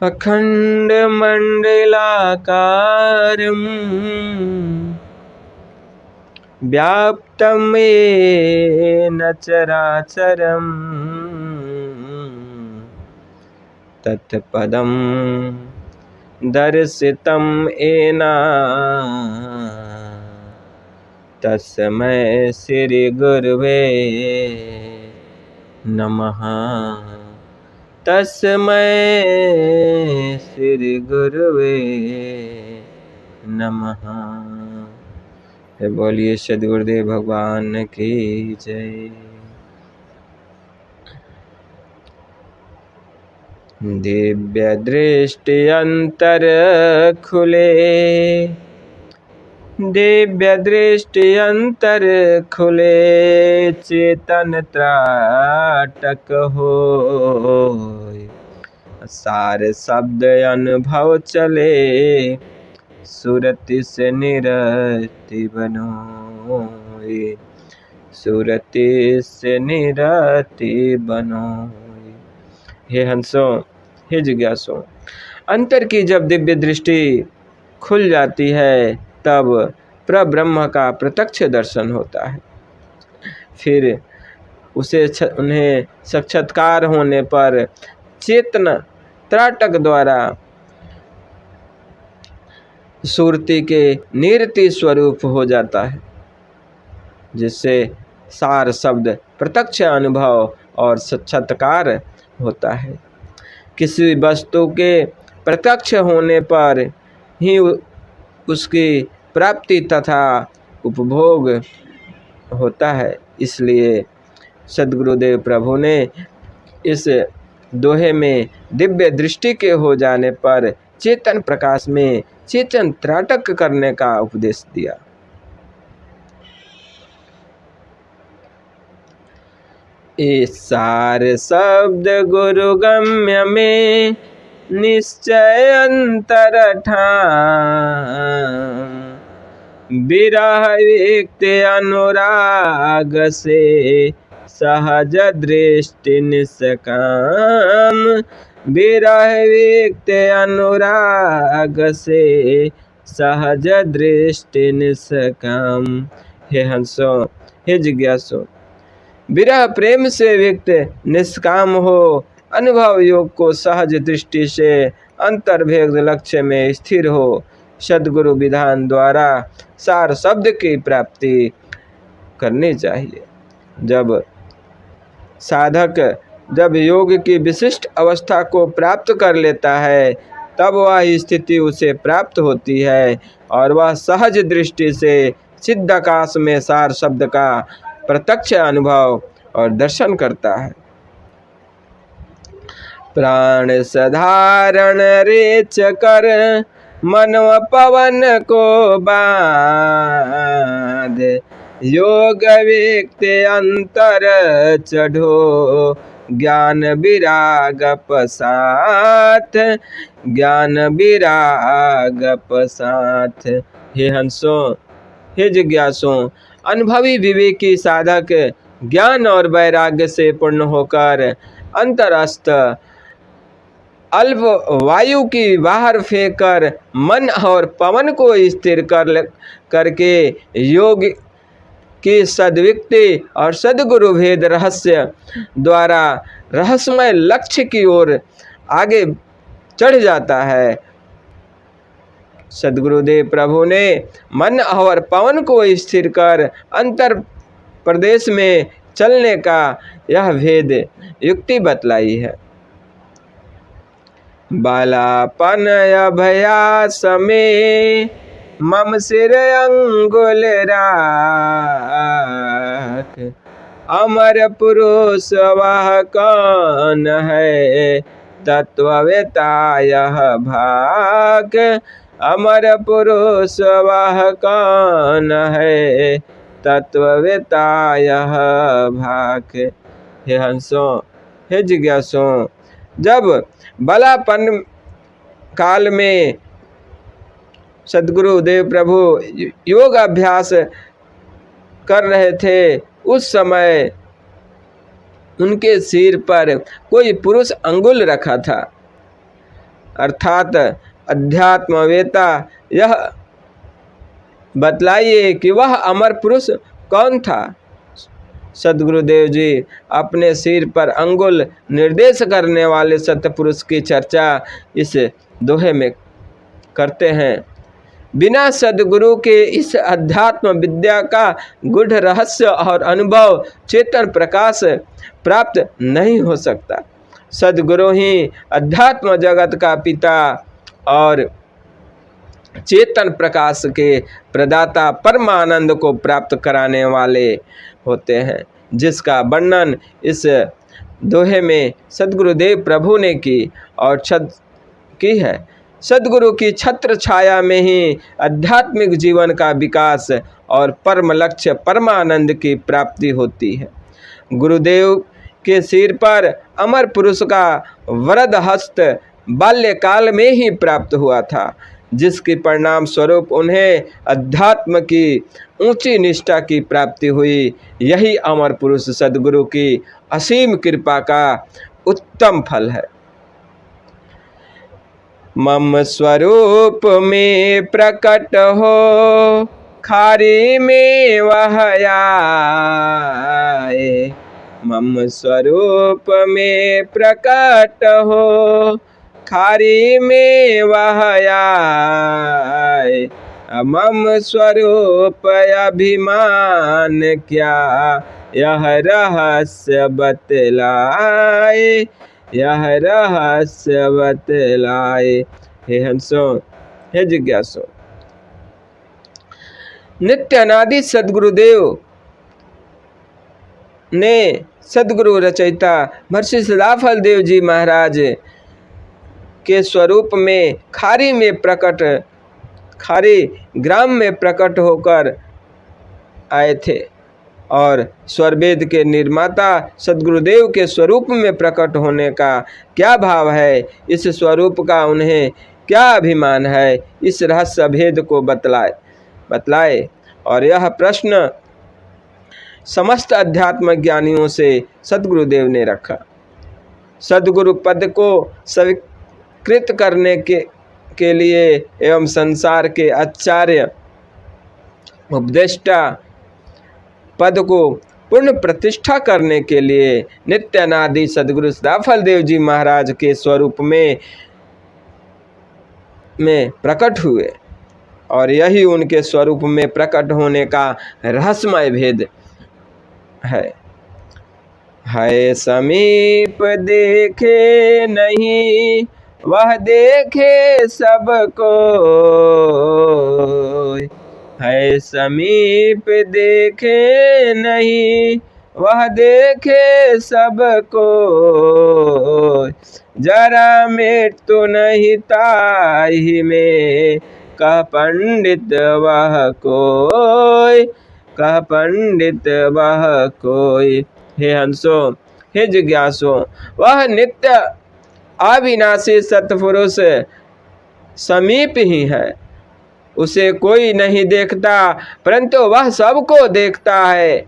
अखण्डमण्डलाकारं व्याप्तं येन चराचरं तत्पदं दर्शितं येन तस्मै श्रीगुरवे नमः। तस्मै श्रीगुरवे नमः। बोलिए सद्गुरुदेव भगवान की जय। दिव्य दृष्टि अंतर खुले, दिव्य दृष्टि अंतर खुले, चेतन त्राटक होय। सार शब्द अनुभव चले, सुरति से निरति बनोय। सुरति से निरति बनोय। हे हंसों, हे जिज्ञासुओं, अंतर की जब दिव्य दृष्टि खुल जाती है तब प्रब्रह्म का प्रत्यक्ष दर्शन होता है। फिर उन्हें साक्षात्कार होने पर चेतन त्राटक द्वारा सुरति के निरति स्वरूप हो जाता है, जिससे सार शब्द प्रत्यक्ष अनुभव और साक्षात्कार होता है। किसी वस्तु के प्रत्यक्ष होने पर ही उसकी प्राप्ति तथा उपभोग होता है। इसलिए सद्गुरुदेव प्रभु ने इस दोहे में दिव्य दृष्टि के हो जाने पर चेतन प्रकाश में चेतन त्राटक करने का उपदेश दिया। इस सार शब्द गुरु गम्य में निश्चय अंतर ठाम। विरह व्यक्त अनुराग से सहज दृष्टि निष्काम। विरह व्यक्त अनुराग से सहज दृष्टि निष्काम। हे हंसों, हे जिज्ञासुओं, विरह प्रेम से व्यक्त निष्काम हो, अनुभव योग को सहज दृष्टि से अंतर्भेद लक्ष्य में स्थिर हो, सद्गुरु विधान द्वारा सार शब्द की प्राप्ति करनी चाहिए। जब साधक जब योग की विशिष्ट अवस्था को प्राप्त कर लेता है तब वह स्थिति उसे प्राप्त होती है और वह सहज दृष्टि से सिद्धाकाश में सार शब्द का प्रत्यक्ष अनुभव और दर्शन करता है। प्राण साधारण रेच कर मनव पवन को बांध। योग व्यक्त अंतर चढ़ो, ज्ञान विराग पसाथ। ज्ञान विराग पसाथ। हे हंसों, हे जिज्ञासुओं, अनुभवी विवेकी साधक ज्ञान और वैराग्य से पूर्ण होकर अंतरस्थ अल्प वायु की बाहर फेंककर मन और पवन को स्थिर करके योग की सद्विक्ति और सद्गुरु भेद रहस्य द्वारा रहस्यमय लक्ष्य की ओर आगे चढ़ जाता है। सद्गुरुदेव प्रभु ने मन और पवन को स्थिर कर अंतर प्रदेश में चलने का यह भेद युक्ति बतलाई है। बालापन अभयास में मम सिर अंगुल राख। अमर पुरुष वह कौन है, तत्ववेता यह भाग। अमर पुरुष वह कौन है, तत्ववेता यह भाग। हे हंसों, हे जिज्ञासुओं, जब बालापन काल में सद्गुरुदेव प्रभु योग अभ्यास कर रहे थे, उस समय उनके सिर पर कोई पुरुष अंगुल रखा था। अर्थात अध्यात्मवेता यह बतलाइए कि वह अमर पुरुष कौन था। सद्गुरुदेव जी अपने सिर पर अंगुल निर्देश करने वाले सत्पुरुष की चर्चा इस दोहे में करते हैं। बिना सद्गुरु के इस अध्यात्म विद्या का गूढ़ रहस्य और अनुभव चेतन प्रकाश प्राप्त नहीं हो सकता। सद्गुरु ही अध्यात्म जगत का पिता और चेतन प्रकाश के प्रदाता परमानंद को प्राप्त कराने वाले होते हैं, जिसका वर्णन इस दोहे में सद्गुरुदेव प्रभु ने की है। सद्गुरु की छत्र छाया में ही आध्यात्मिक जीवन का विकास और परम लक्ष्य परमानंद की प्राप्ति होती है। गुरुदेव के सिर पर अमर पुरुष का वरद हस्त बाल्यकाल में ही प्राप्त हुआ था, जिसके परिणाम स्वरूप उन्हें अध्यात्म की ऊंची निष्ठा की प्राप्ति हुई। यही अमर पुरुष सद्गुरु की असीम कृपा का उत्तम फल है। मम स्वरूप में प्रकट हो खारी में वह आए, मम स्वरूप में प्रकट हो खारी में वह आए, मम स्वरूप अभिमान क्या यह रहस्य बतलाए, यह रहस्य बतलाए। हे हंसो, हे जिज्ञासो, नित्य अनादि सद्गुरुदेव ने सद्गुरु रचयिता महर्षि सदाफल देव जी महाराज के स्वरूप में खारी ग्राम में प्रकट होकर आए थे, और स्वरवेद के निर्माता सद्गुरुदेव के स्वरूप में प्रकट होने का क्या भाव है, इस स्वरूप का उन्हें क्या अभिमान है, इस रहस्य भेद को बतलाए। और यह प्रश्न समस्त अध्यात्म ज्ञानियों से सद्गुरुदेव ने रखा। सद्गुरु पद को स्वीकृत करने के लिए एवं संसार के आचार्य उपदेष्टा पद को पूर्ण प्रतिष्ठा करने के लिए नित्यानादि सद्गुरु सदाफल देव जी महाराज के स्वरूप में प्रकट हुए, और यही उनके स्वरूप में प्रकट होने का रहस्यमय भेद है। समीप देखे नहीं वह देखे सबको, है समीप देखे नहीं वह देखे सबको, जरा मृत्यु नहीं ताहि में कह पंडित वह कोई, कह पंडित वह कोई। हे हंसो, हे जिज्ञासो, वह नित्य अविनाशी सत्पुरुष समीप ही है। उसे कोई नहीं देखता, परंतु वह सबको देखता है।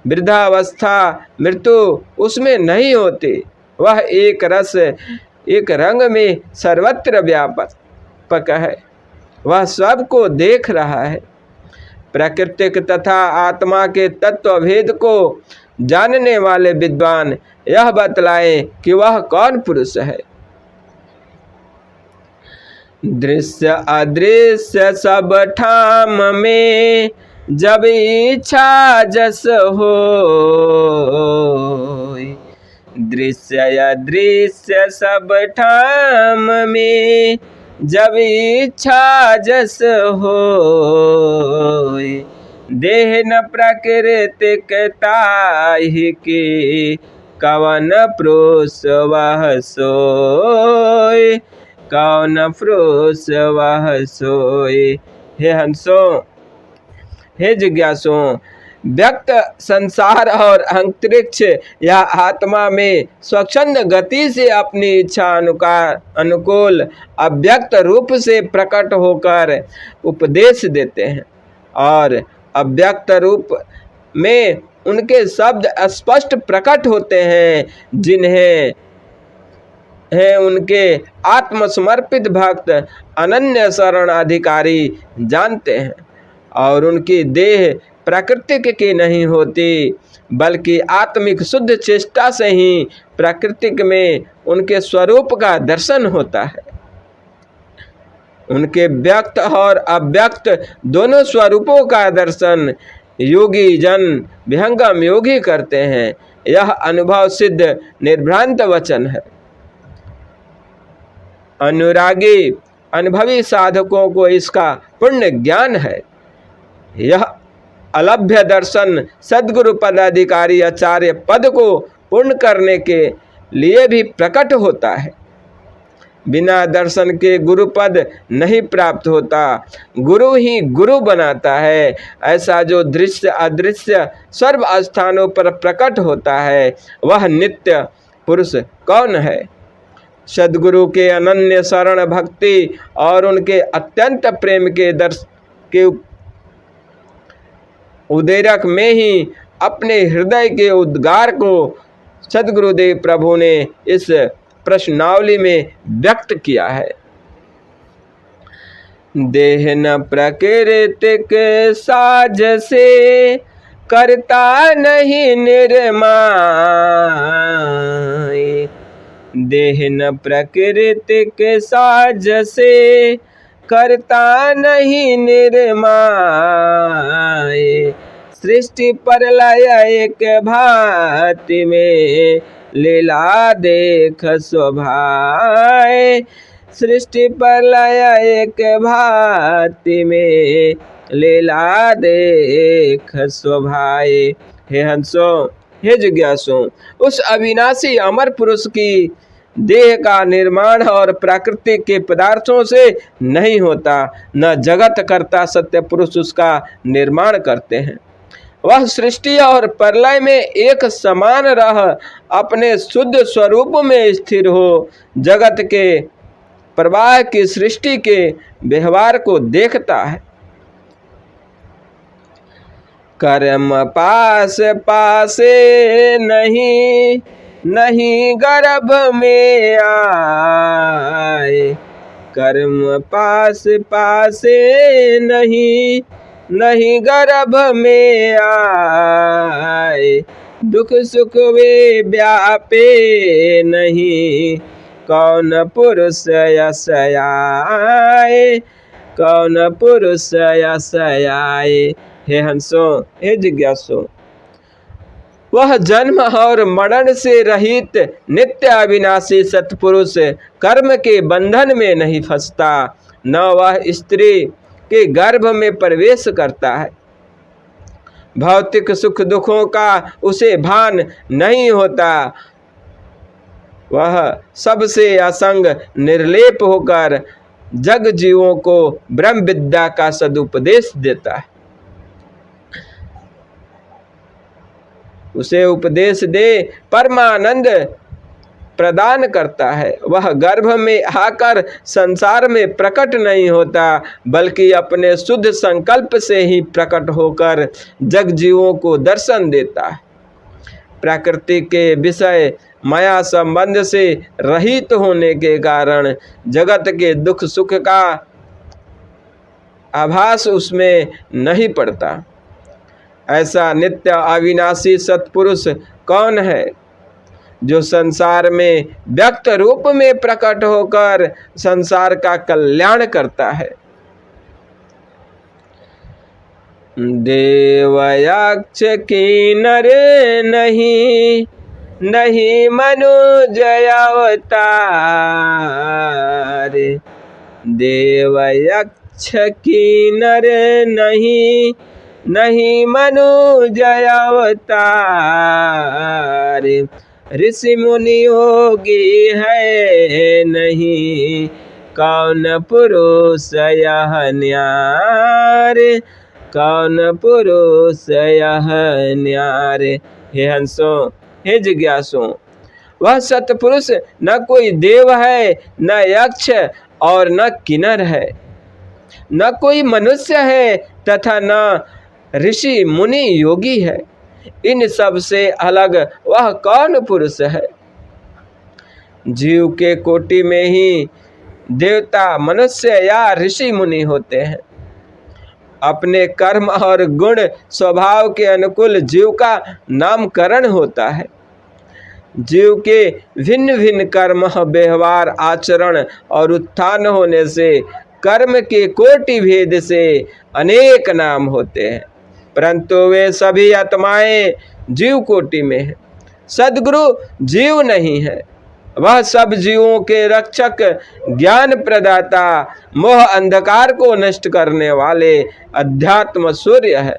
वृद्धावस्था मृत्यु उसमें नहीं होती। वह एक रस एक रंग में सर्वत्र व्यापक है। वह सबको देख रहा है। प्राकृतिक तथा आत्मा के तत्व भेद को जानने वाले विद्वान यह बतलाएं कि वह कौन पुरुष है। दृश्य अदृश्य सब ठाम में जब इच्छा जस हो, दृश्य अदृश्य सब ठाम में जब इच्छा जस हो, देह न प्राकृतिक ताहि की कवन प्रोस वह सोय, कवन प्रोस वह सोय। हे हंसो, हे जिज्ञासो, व्यक्त संसार और अंतरिक्ष या आत्मा में स्वच्छंद गति से अपनी इच्छा अनुकूल अव्यक्त रूप से प्रकट होकर उपदेश देते हैं, और अव्यक्त रूप में उनके शब्द स्पष्ट प्रकट होते हैं, जिन्हें हैं उनके आत्मसमर्पित भक्त अनन्य शरण अधिकारी जानते हैं। और उनकी देह प्राकृतिक की नहीं होती, बल्कि आत्मिक शुद्ध चेष्टा से ही प्राकृतिक में उनके स्वरूप का दर्शन होता है। उनके व्यक्त और अव्यक्त दोनों स्वरूपों का दर्शन योगी जन विहंगम योगी करते हैं। यह अनुभव सिद्ध निर्भ्रांत वचन है। अनुरागी अनुभवी साधकों को इसका पूर्ण ज्ञान है। यह अलभ्य दर्शन सद्गुरु पदाधिकारी आचार्य पद को पूर्ण करने के लिए भी प्रकट होता है। बिना दर्शन के गुरु पद नहीं प्राप्त होता, गुरु ही गुरु बनाता है। ऐसा जो दृश्य अदृश्य सर्व स्थानों पर प्रकट होता है, वह नित्य पुरुष कौन है? सद्गुरु के अनन्य शरण भक्ति और उनके अत्यंत प्रेम के के उद्रेक में ही अपने हृदय के उद्गार को सद्गुरुदेव प्रभु ने इस प्रश्नावली में व्यक्त किया है। देह न प्राकृतिक साज से करता नहीं निर्माय। देह न प्राकृतिक साज से करता नहीं निर्माय। सृष्टि पर लय एक भांति में लीला देख स्वभाय। सृष्टि पर लय एक भांति में लीला देख स्वभाय। हे हंसो, हे जिज्ञासु, उस अविनाशी अमर पुरुष की देह का निर्माण और प्राकृतिक के पदार्थों से नहीं होता, न जगत करता सत्य पुरुष उसका निर्माण करते हैं। वह सृष्टि और प्रलय में एक समान रह अपने शुद्ध स्वरूप में स्थिर हो जगत के प्रवाह की सृष्टि के व्यवहार को देखता है। कर्म पास पासे नहीं नहीं गर्भ में आए। कर्म पास पासे नहीं नहीं गर्भ में आए। दुख सुख वे व्यापे नहीं, कौन पुरुष यश आए। कौन पुरुष यश आए। हे हंसो, हे जिज्ञासु, वह जन्म और मरण से रहित नित्य अविनाशी सत्पुरुष कर्म के बंधन में नहीं फंसता, न वह स्त्री के गर्भ में प्रवेश करता है। भौतिक सुख दुखों का उसे भान नहीं होता। वह सबसे असंग निर्लेप होकर जग जीवों को ब्रह्म विद्या का सदुपदेश देता है। उसे उपदेश दे परमानंद प्रदान करता है। वह गर्भ में आकर संसार में प्रकट नहीं होता, बल्कि अपने शुद्ध संकल्प से ही प्रकट होकर जग जीवों को दर्शन देता है। प्रकृति के विषय माया संबंध से रहित होने के कारण जगत के दुख सुख का आभास उसमें नहीं पड़ता। ऐसा नित्य अविनाशी सत्पुरुष कौन है, जो संसार में व्यक्त रूप में प्रकट होकर संसार का कल्याण करता है। देवयक्ष किन्नर नहीं नहीं मनुज अवतार। देवयक्ष किन्नर नहीं नहीं मनुज अवतार। ऋषि मुनि योगी है नहीं, कौन पुरुष यह न्यार। कौन पुरुष यह न्यार। हे हंसो, हे जिज्ञासु, वह सतपुरुष न कोई देव है, न यक्ष और न किन्नर है, न कोई मनुष्य है तथा न ऋषि मुनि योगी है। इन सब से अलग वह कौन पुरुष है? जीव के कोटि में ही देवता, मनुष्य या ऋषि मुनि होते हैं। अपने कर्म और गुण स्वभाव के अनुकूल जीव का नामकरण होता है। जीव के भिन्न भिन्न कर्म, व्यवहार, आचरण और उत्थान होने से कर्म के कोटि भेद से अनेक नाम होते हैं, परंतु वे सभी आत्माएं जीव कोटि में हैं। सद्गुरु जीव नहीं है, वह सब जीवों के रक्षक, ज्ञान प्रदाता, मोह अंधकार को नष्ट करने वाले अध्यात्म सूर्य है।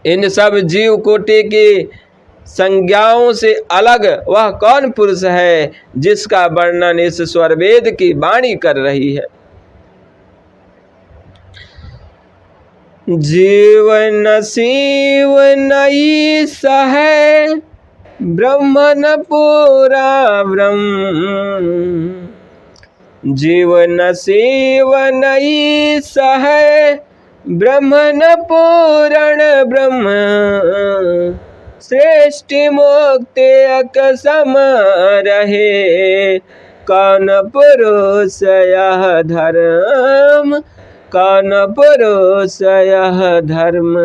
इन सब जीव कोटि की संज्ञाओं से अलग वह कौन पुरुष है जिसका वर्णन इस स्वरवेद की वाणी कर रही है। जीवन शिव नहीं सहे, ब्रह्मन पूरा ब्रह्म। जीवन शिव नहीं सहे, ब्रह्मन पूरण ब्रह्म। सृष्टि मुक्ति अकसम रहे, कौन पुरुष यह धर्म, कौन पुरुष यह धर्म।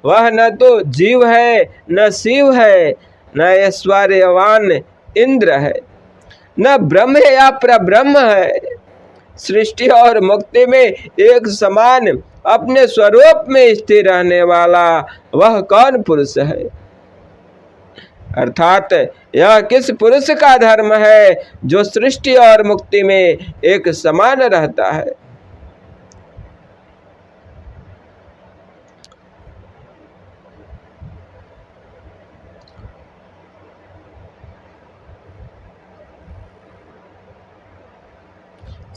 वह न तो जीव है, न शिव है, न ऐश्वर्यवान इंद्र है, न ब्रह्म या परब्रह्म है। सृष्टि और मुक्ति में एक समान अपने स्वरूप में स्थिर रहने वाला वह कौन पुरुष है। अर्थात यह किस पुरुष का धर्म है जो सृष्टि और मुक्ति में एक समान रहता है।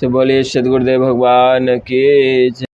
बोलिए सद्गुरुदेव भगवान की।